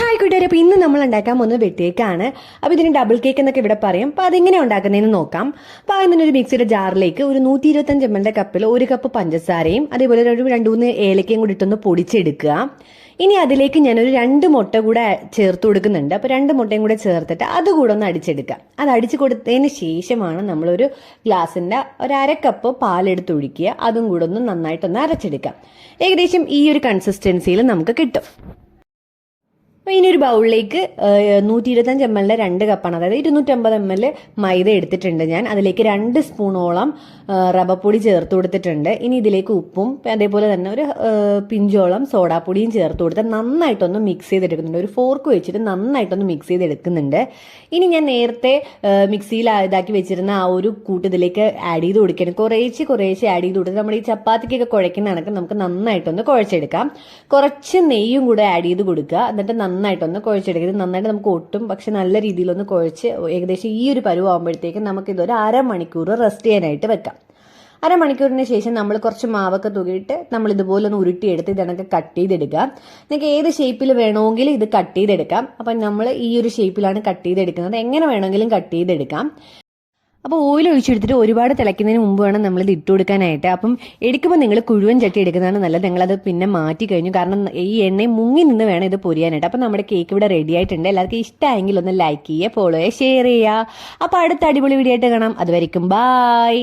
Hi കൂട്ടുകാരെ, അപ്പോൾ ഇന്ന് നമ്മൾ ഉണ്ടാക്കാൻ പോകുന്നത് വെട്ട് കേക്കാണ്. അപ്പോൾ ഇതിന് ഡബിൾ കേക്ക് എന്നൊക്കെ ഇവിടെ പറയും. അപ്പോൾ അതെങ്ങനെയാണ് ഉണ്ടാക്കുന്നതെന്ന് നോക്കാം. അപ്പോൾ ആദ്യം തന്നെ ഒരു മിക്സിയുടെ ജാറിലേക്ക് ഒരു 125 ml കപ്പിൽ 1 കപ്പ് പഞ്ചസാരയും അതേപോലെ ഒരു 2-3 ഏലക്കയും കൂടി ഇട്ടൊന്ന് പൊടിച്ചെടുക്കുക. ഇനി അതിലേക്ക് ഞാനൊരു 2 മുട്ട കൂടെ ചേർത്ത് കൊടുക്കുന്നുണ്ട്. അപ്പോൾ 2 മുട്ടയും കൂടെ ചേർത്തിട്ട് അതുകൂടെ ഒന്ന് അടിച്ചെടുക്കാം. അത് അടിച്ചു കൊടുത്തതിന് ശേഷമാണ് നമ്മളൊരു ഗ്ലാസിൻ്റെ 1/2 കപ്പ് പാലെടുത്തൊഴിക്കുക. അതും കൂടെ ഒന്ന് നന്നായിട്ടൊന്ന് അരച്ചെടുക്കാം. ഏകദേശം ഈ ഒരു കൺസിസ്റ്റൻസിയിൽ നമുക്ക് കിട്ടും. അപ്പോൾ ഇനി ഒരു ബൗളിലേക്ക് 125 ml 2 കപ്പാണ്, അതായത് 250 ml മൈദ എടുത്തിട്ടുണ്ട് ഞാൻ. അതിലേക്ക് 2 സ്പൂണോളം റവ പൊടി ചേർത്ത് കൊടുത്തിട്ടുണ്ട്. ഇനി ഇതിലേക്ക് ഉപ്പും അതേപോലെ തന്നെ ഒരു പിഞ്ചോളം സോഡാപ്പൊടിയും ചേർത്ത് കൊടുത്ത് നന്നായിട്ടൊന്ന് മിക്സ് ചെയ്തെടുക്കുന്നുണ്ട്. ഒരു ഫോർക്ക് വെച്ചിട്ട് നന്നായിട്ടൊന്ന് മിക്സ് ചെയ്തെടുക്കുന്നുണ്ട്. ഇനി ഞാൻ നേരത്തെ മിക്സിയിൽ ഇതാക്കി വെച്ചിരുന്ന ആ ഒരു കൂട്ട് ഇതിലേക്ക് ആഡ് ചെയ്ത് കൊടുക്കണം. കുറേശ്ശെ ആഡ് ചെയ്ത് കൊടുത്ത് നമ്മുടെ ഈ ചപ്പാത്തിക്കൊക്കെ കുഴയ്ക്കുന്ന കണക്ക് നമുക്ക് നന്നായിട്ടൊന്ന് കുഴച്ചെടുക്കാം. കുറച്ച് നെയ്യും കൂടെ ആഡ് ചെയ്ത് കൊടുക്കുക. എന്നിട്ട് നന്നായിട്ടൊന്ന് കുഴച്ചെടുക്കുക. ഇത് നന്നായിട്ട് നമുക്ക് ഒട്ടും, പക്ഷെ നല്ല രീതിയിലൊന്ന് കുഴച്ച് ഏകദേശം ഈ ഒരു പരുവാകുമ്പോഴത്തേക്കും നമുക്കിതൊരു 1/2 മണിക്കൂർ റെസ്റ്റ് ചെയ്യാനായിട്ട് വെക്കാം. 1/2 മണിക്കൂറിന് ശേഷം നമ്മൾ കുറച്ച് മാവൊക്കെ തൂകിയിട്ട് നമ്മൾ ഇതുപോലെ ഒന്ന് ഉരുട്ടിയെടുത്ത് ഇതൊക്കെ കട്ട് ചെയ്തെടുക്കുക. നിങ്ങൾക്ക് ഏത് ഷേപ്പിൽ വേണമെങ്കിലും ഇത് കട്ട് ചെയ്തെടുക്കാം. അപ്പം നമ്മൾ ഈ ഒരു ഷേപ്പിലാണ് കട്ട് ചെയ്തെടുക്കുന്നത്. എങ്ങനെ വേണമെങ്കിലും കട്ട് ചെയ്തെടുക്കാം. അപ്പോൾ ഓയിൽ ഒഴിച്ചെടുത്തിട്ട് ഒരുപാട് തിളയ്ക്കുന്നതിന് മുമ്പ് വേണം നമ്മളിത് ഇട്ട് കൊടുക്കാനായിട്ട്. അപ്പം എടുക്കുമ്പോൾ നിങ്ങൾ കുഴുവൻ ചട്ടി എടുക്കുന്നതാണ് നല്ലത്. നിങ്ങളത് പിന്നെ മാറ്റി കഴിഞ്ഞു, കാരണം ഈ എണ്ണയും മുങ്ങി നിന്ന് വേണം ഇത് പൊരിയാനായിട്ട്. അപ്പം നമ്മുടെ കേക്ക് ഇവിടെ റെഡി ആയിട്ടുണ്ട്. എല്ലാവർക്കും ഇഷ്ടമായെങ്കിൽ ഒന്ന് ലൈക്ക് ചെയ്യുക, ഫോളോ ചെയ്യുക, ഷെയർ ചെയ്യുക. അപ്പോൾ അടുത്ത അടിപൊളി വീഡിയോ ആയിട്ട് കാണാം. അതുവരെയും ബൈ.